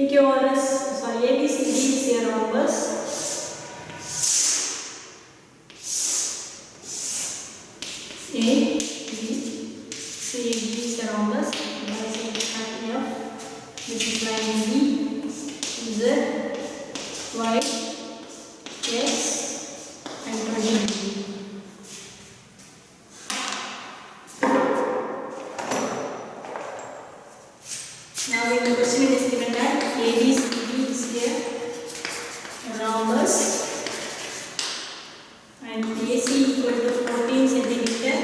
PQRS, sorry, ABCD is a rhombus. ABCD is a rhombus. This is line B, Z, Y, X, and 20 degree. Now in the question it is given that ABCD is a rhombus and AC equal to 14 centimeter.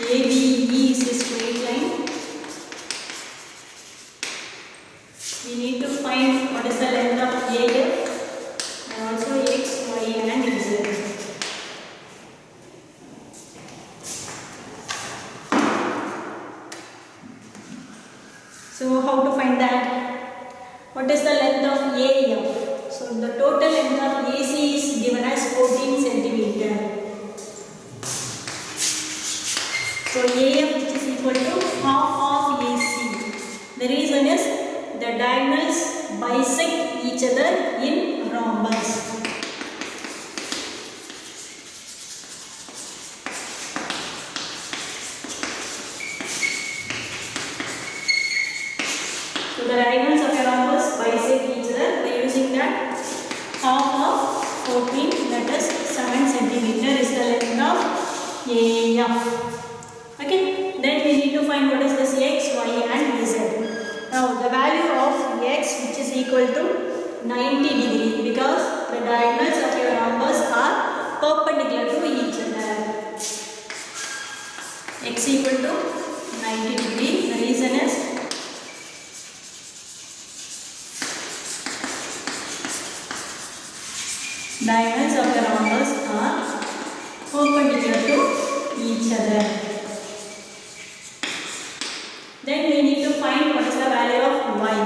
ABE is a straight line. We need to find what is the length of AF and also X, Y and Z. So how to find that? What is the length of AF? So the total length of AC is given as 14 centimeter. So AF which is equal to half of AC. The reason is the diagonals bisect each other in rhombus. So the diagonals of a rhombus bisect each other by using that half of 14, that is 7 centimeter is the length of AF. Okay, then we need to find what is this X, Y and Z. Now the value of X which is equal to 90 degree because the diagonals of your rhombus are perpendicular to each other. X equal to 90 degree. The reason is diagonals of the rhombus are perpendicular to each other. Then we need to find what is the value of Y.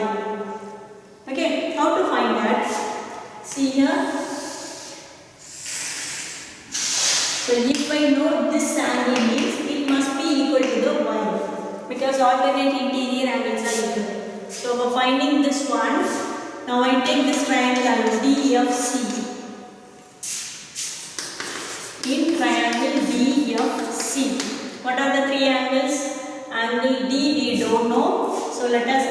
Okay, how to find that? See here. So if I know this angle means it must be equal to the Y because alternate interior angles are equal. So for finding this one, now I take this triangle DFC. In triangle DFC, what are the three angles? Angle D we don't know, so let us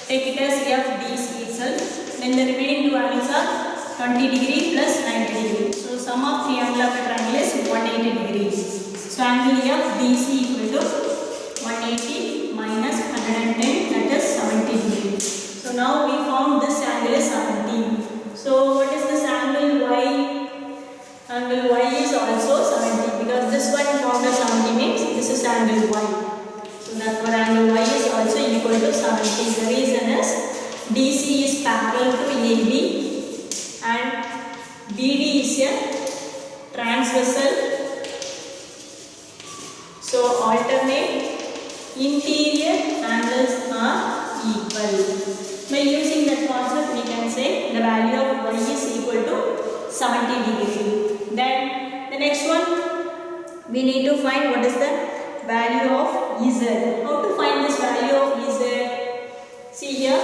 take it as FDC itself. Then the remaining two angles are 20 degree plus 90 degree. So sum of three angles of a triangle is 180 degrees. So angle FDC equal to 180 minus 110, that is 70 degrees. So now we found this angle is 70. So what is this angle Y? Angle Y is also 70 because this one found as 70 means this is angle Y. So therefore angle Y is also equal to 70. The reason is DC is parallel to AB and BD is a transversal. So alternate interior angles are equal. By using that concept we can say the value of Y is equal to 70 degree. Then the next one we need to find what is the value of Z. How to find this value of Z? See here.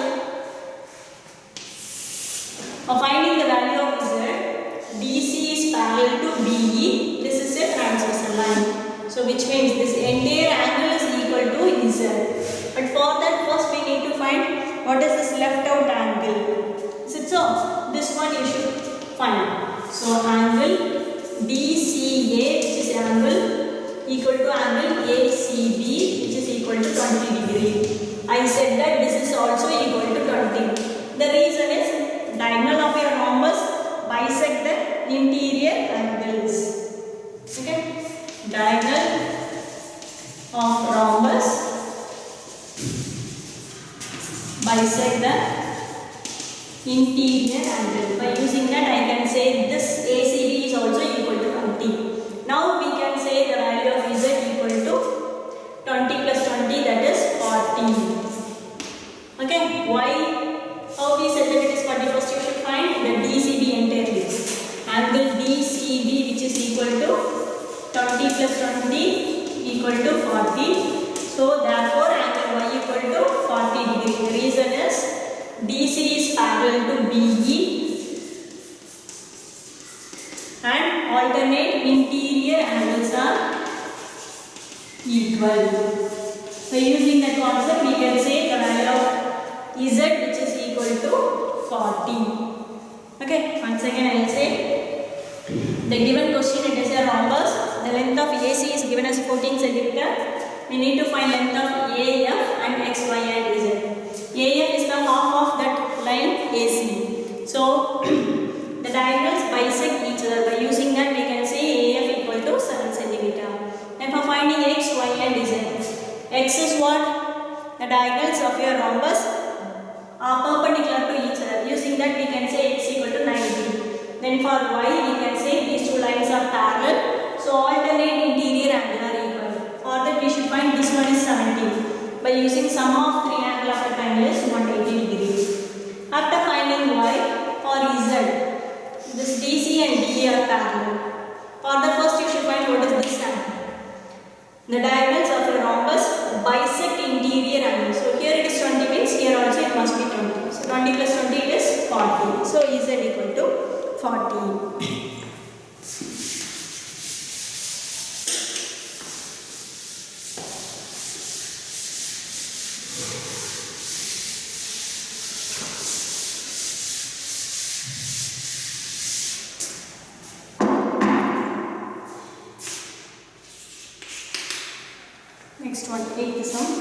For finding the value of Z, DC is parallel to BE. This is a transversal line. So which means this entire angle is equal to Z. But for that first we need to find what is this left out angle. Is it so? This one you should find. So angle DCA which is angle equal to angle ACB which is equal to 20 degree. I said that this is also equal to 20. The reason is diagonal of your rhombus bisect the interior angles. Okay, diagonal of rhombus bisect the interior angle. By using that I can say this ACB is also equal to 20. Now we can say the value of Z equal to 20 plus 20, that is 40. Okay, why? How we said that it is 40? First you should find the DCB entirely. Angle DCB which is equal to 20 plus 20 equal to 40. So therefore angle Y equal to 40 degree. The reason parallel to BE and alternate interior angles are equal. So using that concept we can say the value of Z which is equal to 40. Okay, once again I will say the given question, it is a rhombus. The length of AC is given as 14 cm. We need to find length of AF and X, Y and Z. AF is the half of that line AC. So the diagonals bisect each other. By using that we can say AF equal to 7 cm. And for finding X, Y and Z, X is what? The diagonals of your rhombus are perpendicular to each other. Using that we can say X equal to 90. Then for Y we can say these two lines are parallel. So alternate interior angle are equal. For that we should find this one is 70. By using sum of triangle of a triangle is 180 degrees. After finding Y, for Z, this DC and DE are parallel. For the first you should find what is this angle. The diagonals of a rhombus bisect interior angle. So here it is 20 means here also it must be 20. So 20 plus 20 it is 40. So Z equal to 40. Next one, take this one.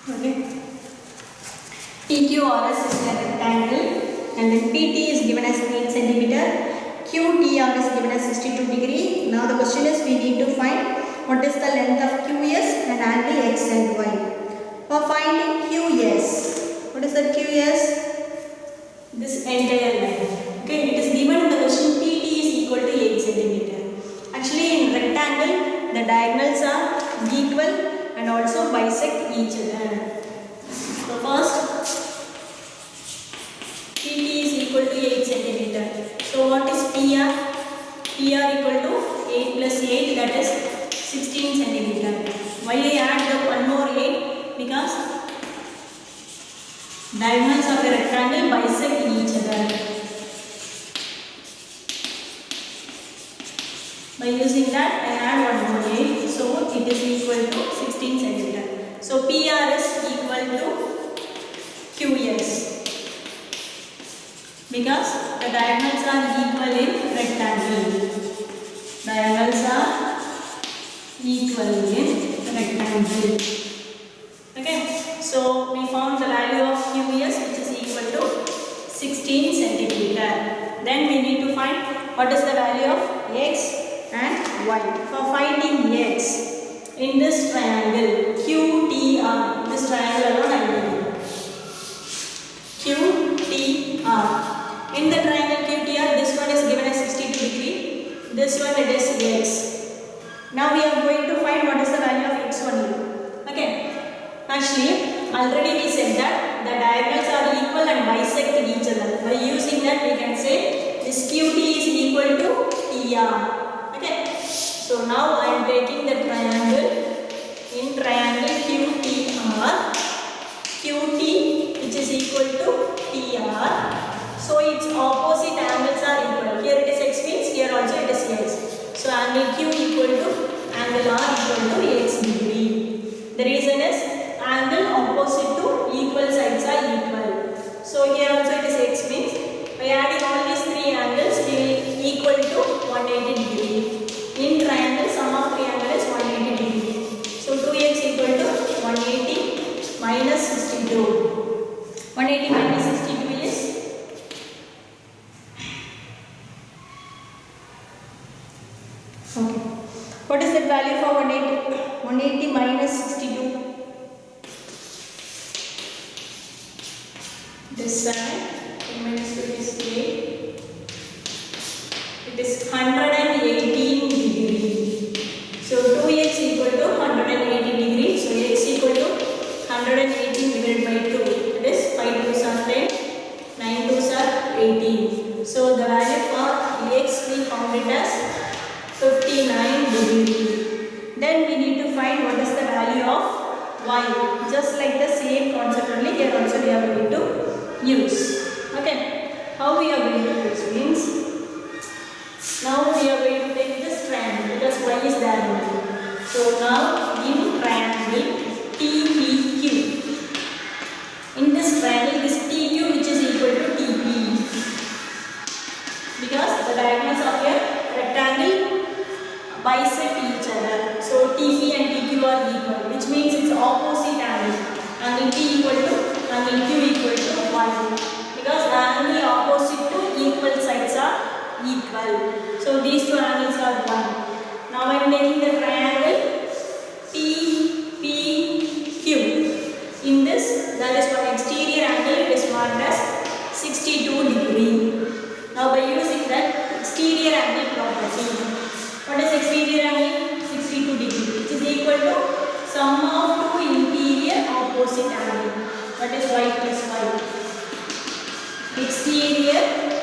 Okay. PQRS is a rectangle and then PT is given as 8 cm. QTR is given as 62 degree. Now the question is we need to find what is the length of QS and angle X and Y. For finding QS, what is that QS? This entire line. Okay, it is given in the question PT is equal to 8 cm. Actually in rectangle the diagonals are equal and also bisect each other. So first PT is equal to 8 cm. So what is PR? PR equal to 8 plus 8, that is 16 cm. Why I add the one more 8? Because diagonals of a rectangle bisect each other. By using that I add one more 8. So it is equal to 16 cm. So PR is equal to QS. Because the diagonals are equal in rectangle. Diagonals are equal in rectangle. Okay. So we found the value of QS which is equal to 16 centimeter. Then we need to find what is the value of X and Y. For finding X in this triangle QTR, this triangle alone I will do. QTR. In the triangle QTR, this one is given as 62 degree. This one it is X. Now we are going to find what is the value of X only. Okay. Actually, already we said that the diagonals are equal and bisect each other. By using that we can say this QT is equal to TR. Okay. So now I am taking the triangle. In triangle QTR, QT which is equal to TR. So its opposite angles are equal. Here it is X means here also it is X. So angle Q equal to angle R equal to X degree. The reason is angle opposite to equal sides are equal. So here also it is X means by adding all these three angles we will equal to 180 degree. In triangle sum of triangle is 180 degree. So 2x equal to 180 minus 62. is 7, 10 minus 2 is 8. It is 118 degree. So 2x equal to 180 degree. So x equal to 118 divided by 2. That is 5 2s are 10, 9 2s are 18. So the value for x we found it as 59 degree. Then we need to find what is the value of y. Just like the same concept only here also we are going to use. Okay. How we are going to use means now we are going to take this triangle because y is there only. So now in triangle TPQ. In this triangle this TQ which is equal to TP. Because the diagonals of a rectangle bisect each other. So TP and TQ are equal, which means it's opposite angle. Angle P equal to angle Q equal to 1. Because the angle opposite to equal sides are equal. So these two angles are 1. Now I am taking the triangle TPQ. In this, that is for exterior angle, it is marked as 62 degree. Now by using that exterior angle property, what is exterior angle? 62 degree, which is equal to sum of two interior opposite angle. That is y plus y. Exterior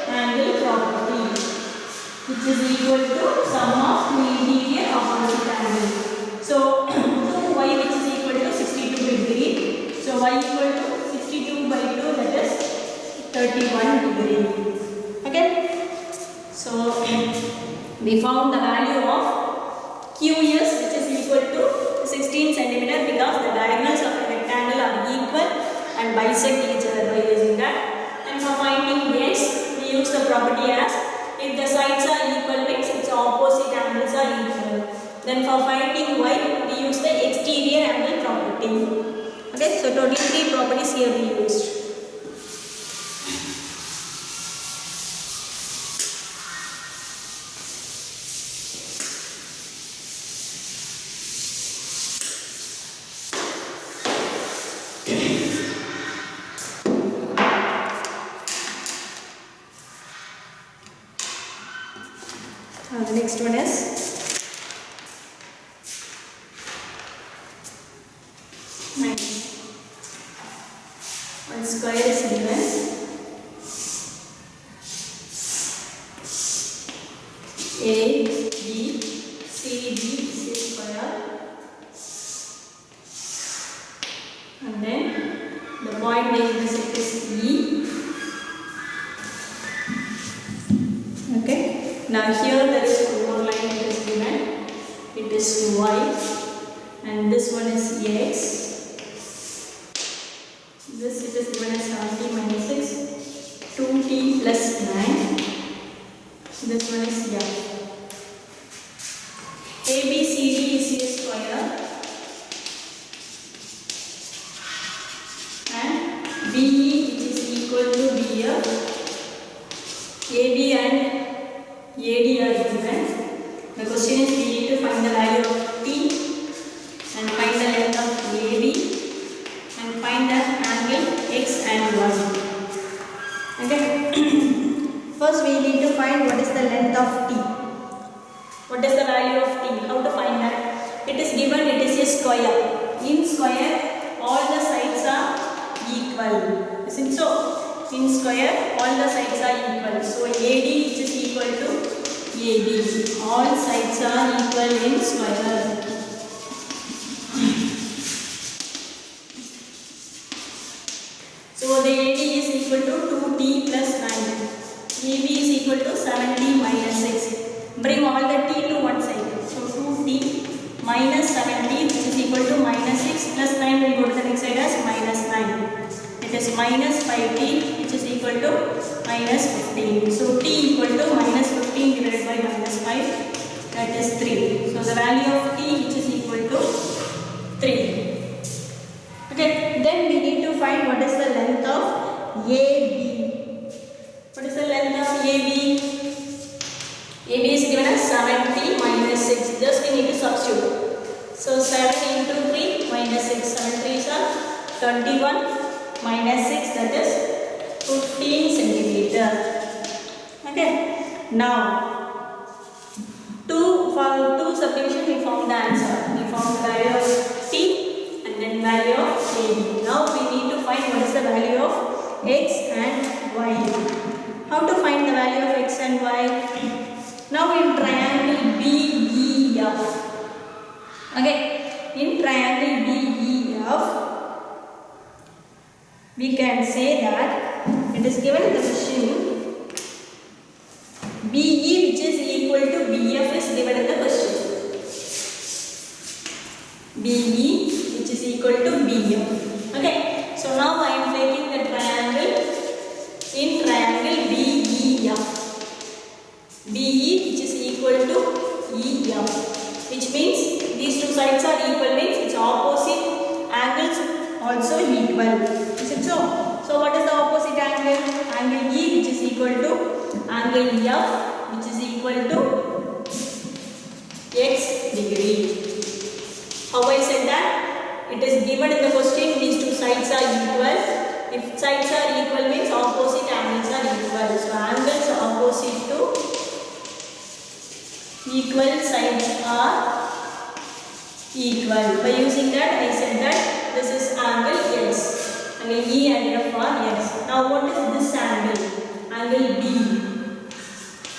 angle property, which is equal to sum of two interior opposite angle. So 2y which is equal to 62 degree. So y equal to 62 by 2, that is 31 degree. Okay. So we found the value of QS which is equal to 16 cm because the diagonals of a rectangle are equal and bisect each other by using that. And for finding x, we use the property as if the sides are equal means its opposite angles are equal. Then for finding y, we use the exterior angle property. Okay, so totally 3 properties here we used. The next one is minus 1 square is given. A, B, C, D is a square. And then the point they intersect is E. Okay. Now here there is one more line that is given. It is y and this one is x. This it is given as 70 minus 6, 2t plus 9. This one is f. ABCD is a square and BE which is equal to BF. AB and AD are given. The question is we need to find the value of T and find the length of AB and find the angle X and Y. Okay. First we need to find what is the length of T. What is the value of T? How to find that? It is given, it is a square. In square, all the sides are equal. Isn't so? In square, all the sides are equal. So AD which is equal to AB. All sides are equal in square. So the AD is equal to 2t plus 9. AB is equal to 7t minus 6. Bring all the t to one side. So 2t minus 7t which is equal to minus 6 plus 9 will go to the next side as minus 9. It is minus 5t which is equal to minus 15. So t equal to minus 15 divided by minus 5, that is 3. So the value of t which is equal to 3. Okay, then we need to find what is the length of AB. What is the length of AB? AB is given as 7t minus 6. Just we need to substitute. So 7 into 3 minus 6. 7 3s are 21 minus 6, that is 15 centimeter. Okay. Now, for two subdivision we found the answer. We found the value of t and then value of ab. Now we need to find what is the value of x and y. How to find the value of x and y? Now in triangle BEF. Okay. In triangle BEF, we can say that it is given in the question BE which is equal to BF is given in the question. BE which is equal to BF. Okay. So now I am taking the triangle in triangle BEF. BE which is equal to EF, which means these two sides are equal, means its opposite angles also equal. Is it so? So what is the opposite angle? Angle E which is equal to angle F which is equal to x degree. How I said that? It is given in the question these two sides are equal. If sides are equal means opposite angles are equal. So angles opposite to equal sides are equal. By using that I said that this is angle x. Angle E and F are x. Now what is this angle? Angle B.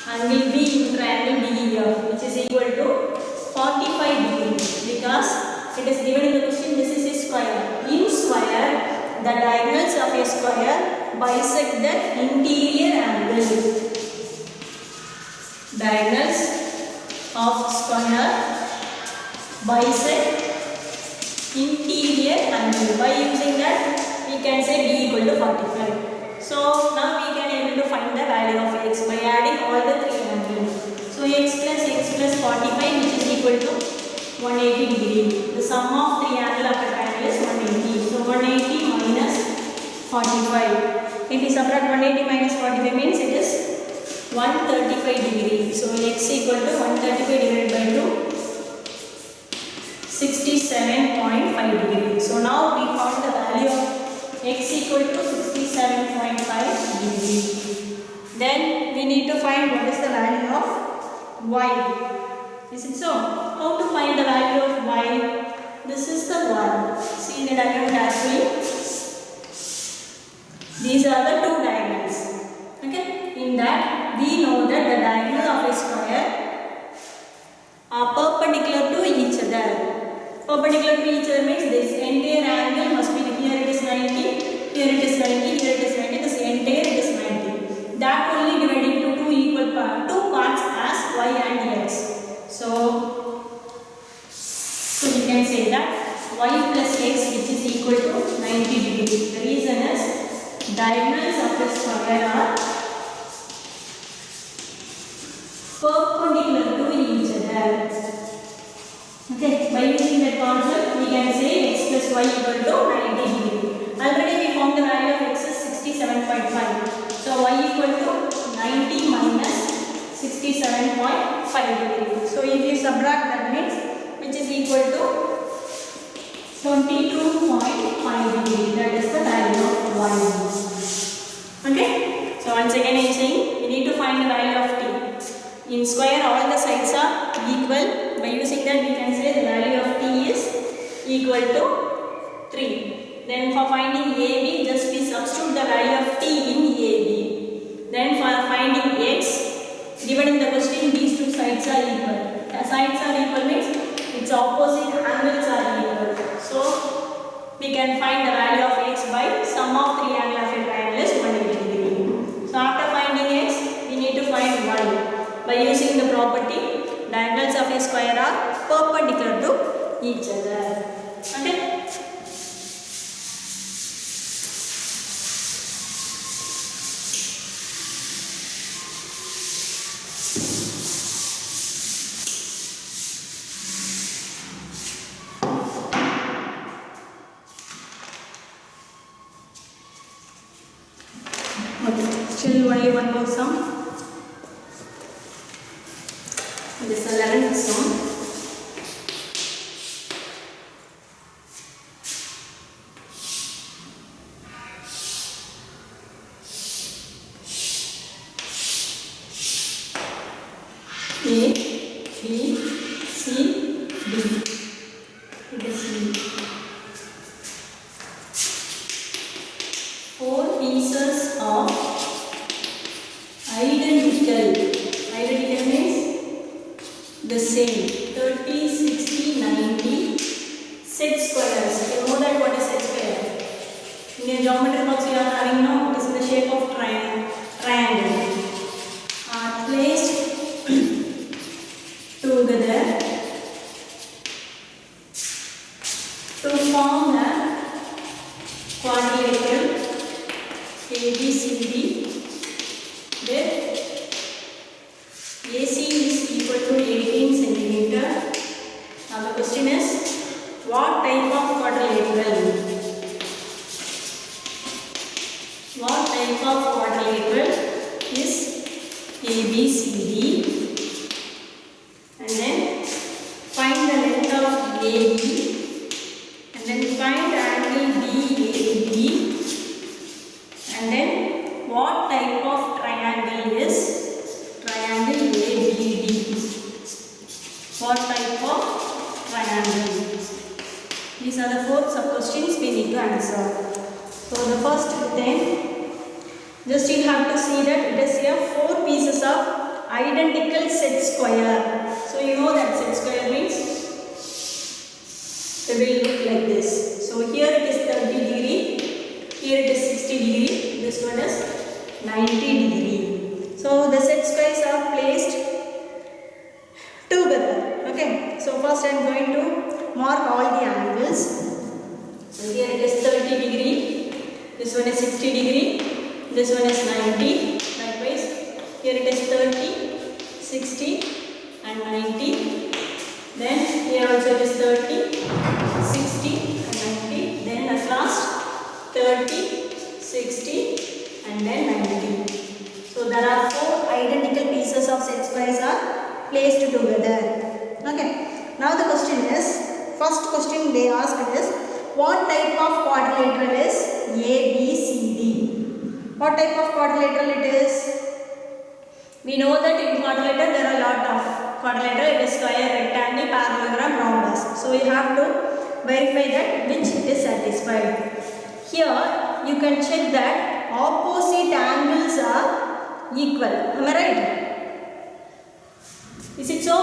Angle B in triangle BEF which is equal to 45 degrees, because it is given in the question this is a square. In square, the diagonals of a square bisect the interior angle. Diagonals of square bisect interior angle. By using that we can say B equal to 45. So now we can able to find the value of x by adding all the three angles. So x plus 45 which is equal to 180 degree. The sum of three angles of the triangle is 180. So 180 minus 45. If we subtract 180 minus 45 means it is 135 degree. So x equal to 135 divided by 2, 67.5 degree. So now we found the value of x equal to 67.5 degree. Then we need to find what is the value of y. Is it so? How to find the value of y? This is the one. See the diagram carefully. These are the two diagonals. Okay. In that we know that the diagonal of a square are perpendicular to each other. Perpendicular to each other means this entire angle must be, here it is 90, here it is 90, here it is 90, this entire it is 90. That only divided into two equal two parts as y and x. So we can say that y plus x which is equal to 90 degrees. The reason is diagonals of the square are perpendicular to each other. Okay, by using that concept we can say x plus y equal to 90 degree. Already we found the value of x is 67.5. So y equal to 90 minus 67.5 degree. So if you subtract that means which is equal to 22.5 degree. That is the value of y. Okay. So once again I am saying we need to find the value of t. In square all the sides are equal. By using that we can say the value of t is equal to 3. Then for finding AB just we substitute the value of t in AB. Then for finding x, given in the question these two sides are equal. The sides are equal means its opposite angles are equal. So we can find the value of x by sum of three angles of a triangle is 180 degree. So after finding x we need to find y. By using the property diagonals of a square are perpendicular to each other. Okay. Still only one more sum. This is the 11th sum. A, B, C, D. It is C. 4 pieces of identical means the same 30, 60, 90 set squares. You know that what is set square? In a geometry box you are having now, it is in the shape of triangle. Are placed together to form a quadrilateral ABCD where AC is equal to 18 centimeter. Now the question is, what type of quadrilateral? What type of quadrilateral is ABCD? And then find the length of AB. And then find angle DAB. And then what type of triangle is triangle ABD? What type of triangle? These are the 4 sub-questions we need to answer. So the first thing, just you have to see that it is here 4 pieces of identical set square. So you know that set square means it will look like this. So here it is 30 degree, here it is 60 degree, this one is 90 degree. So the set squares are placed together. Okay. So first I am going to mark all the angles. So here it is 30 degree, this one is 60 degree, this one is 90. Likewise, here it is 30, 60 and 90. Then here also it is 30, 60 and 90. Then at last 30, 60 and then 90. So there are 4 identical pieces of set squares are placed together. Okay. Now the question is, first question they asked is, what type of quadrilateral is ABCD? What type of quadrilateral it is? We know that in quadrilateral there are a lot of quadrilateral. It is square, rectangle, parallelogram, rhombus. So we have to verify that which it is satisfied. Here you can check that opposite angles are equal. Am I right? Is it so?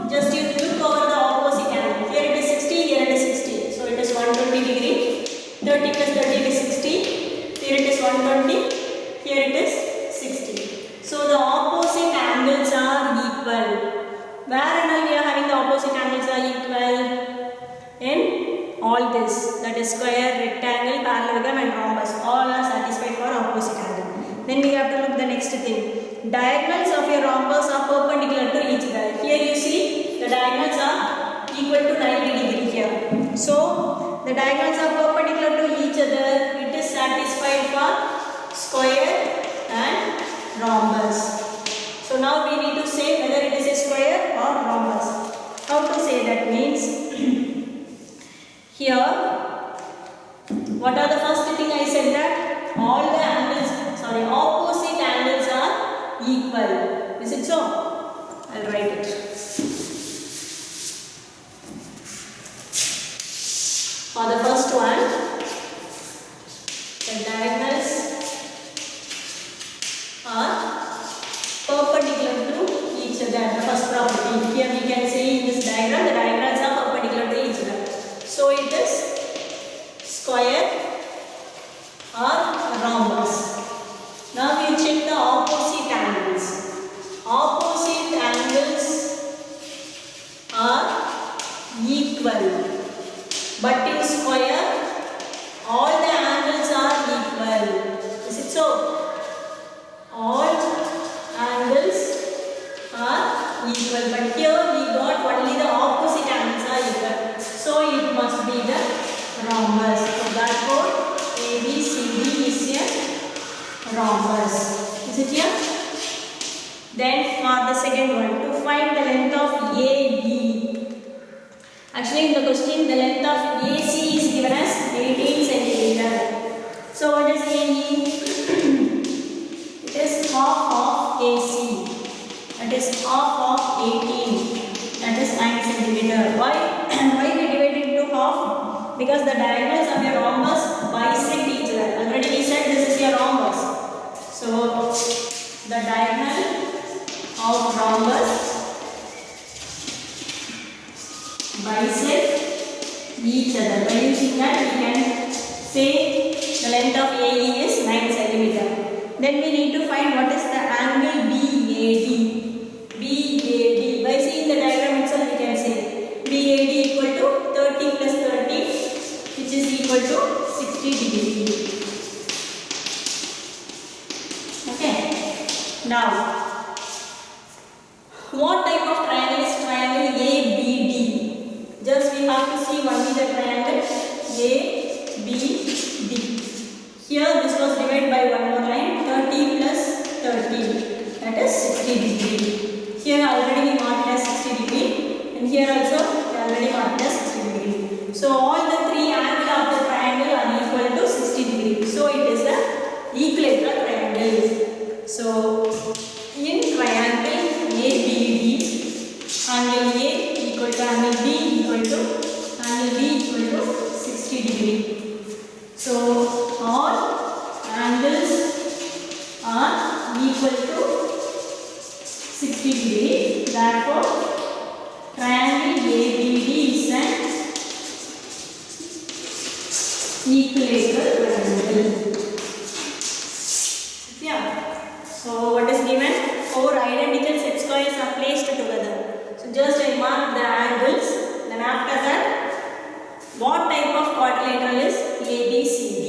Just you look over the opposite angle. Here it is 60, here it is 60. So it is 120 degree. 30 plus 30 is 60. Here it is 120. Here it is 60. So the opposite angles are equal. Where and all we are having the opposite angles are equal? In all this, that is square, rectangle, parallelogram and rhombus. All are satisfied for opposite angle. Then we have to look the next thing. Diagonals of your rhombus are perpendicular to each other. Here you see the diagonals are equal to 90 degree here. So the diagonals are perpendicular to each other. It is satisfied for square and rhombus. So now we need to say whether it is a square or rhombus. How to say that means here, what are the first thing I said that all the angles, opposite angles are equal. Is it so? I'll write it. For the first one, the diagonals are perpendicular to each other. The first property. Here we can say in this diagram, the diagonals are perpendicular to each other. So it is square or rhombus. Now we check the opposite angles. Opposite angles are equal. But in square, all the angles are equal. Is it so? All angles are equal. But here we got only the opposite angles are equal. So it must be the rhombus. So therefore, ABCD is a rhombus. Is it here? Then for the second one, to find the length of AB. Actually in the question, the length of AC is given as 18 centimeter. So what is AE? It is half of AC. That is half of because the diagonals of a rhombus bisect each other. Already we said this is a rhombus. So the diagonal of rhombus bisect each other. By using that we can say the length of AE is 9 cm. Then we need to find what is the angle BAD. BAD. By seeing the diagram itself we can say BAD equal to 30 plus 30 which is equal to 60 degree. Okay. Now what type of triangle is triangle ABD? Just we have to see only the triangle ABD. Here this was divided by one more line, 30 plus 30, that is 60 degree. Here already we marked as 60 degree and here also we already marked as 60 degree. So all the three angles of the triangle are equal to 60 degree. So it is the equilateral triangle. So in triangle ABD, angle A equal to angle B equal to angle B equal to 60 degree. So all angles are equal to 60 degree. Therefore, triangle ABD is an equilateral triangle. Yeah. So what is given? 4 identical set squares are placed together. So just I mark the angles. Then after that, what type of quadrilateral is ABCD?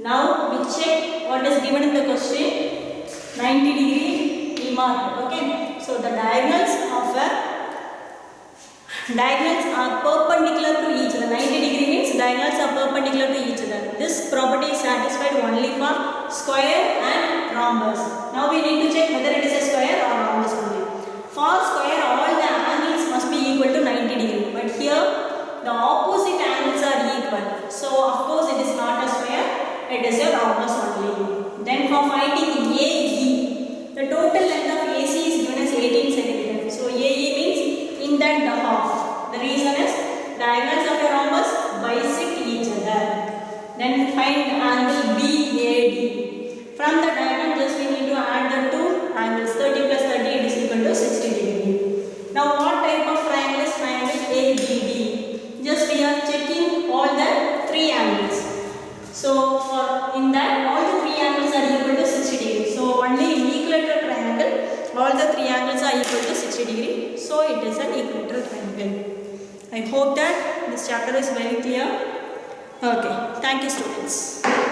Now we check what is given in the question. 90 degree we mark. Okay. So the diagonals are perpendicular to each other. 90 degree means diagonals are perpendicular to each other. This property is satisfied only for square and rhombus. Now we need to check whether it is a square or rhombus only. For square, all the angles must be equal to 90 degree. But here the opposite angles are equal. So of course it is not a square, it is a rhombus only. Then for finding AE, the total length of AC is given as 18 cm. So AE means in that the half. The reason is diagonals of a rhombus bisect each other. Then find angle BAD. From the diagram just we need to add the two angles. 30 plus 30 it is equal to 60 degree. Now what type of triangle is triangle ABD? Just we are checking all the three angles. So for in that all the three angles are equal to 60 degree. So only in equilateral triangle all the three angles are equal to 60 degree. So it is an equilateral triangle. I hope that this chapter is very clear. Okay. Thank you students.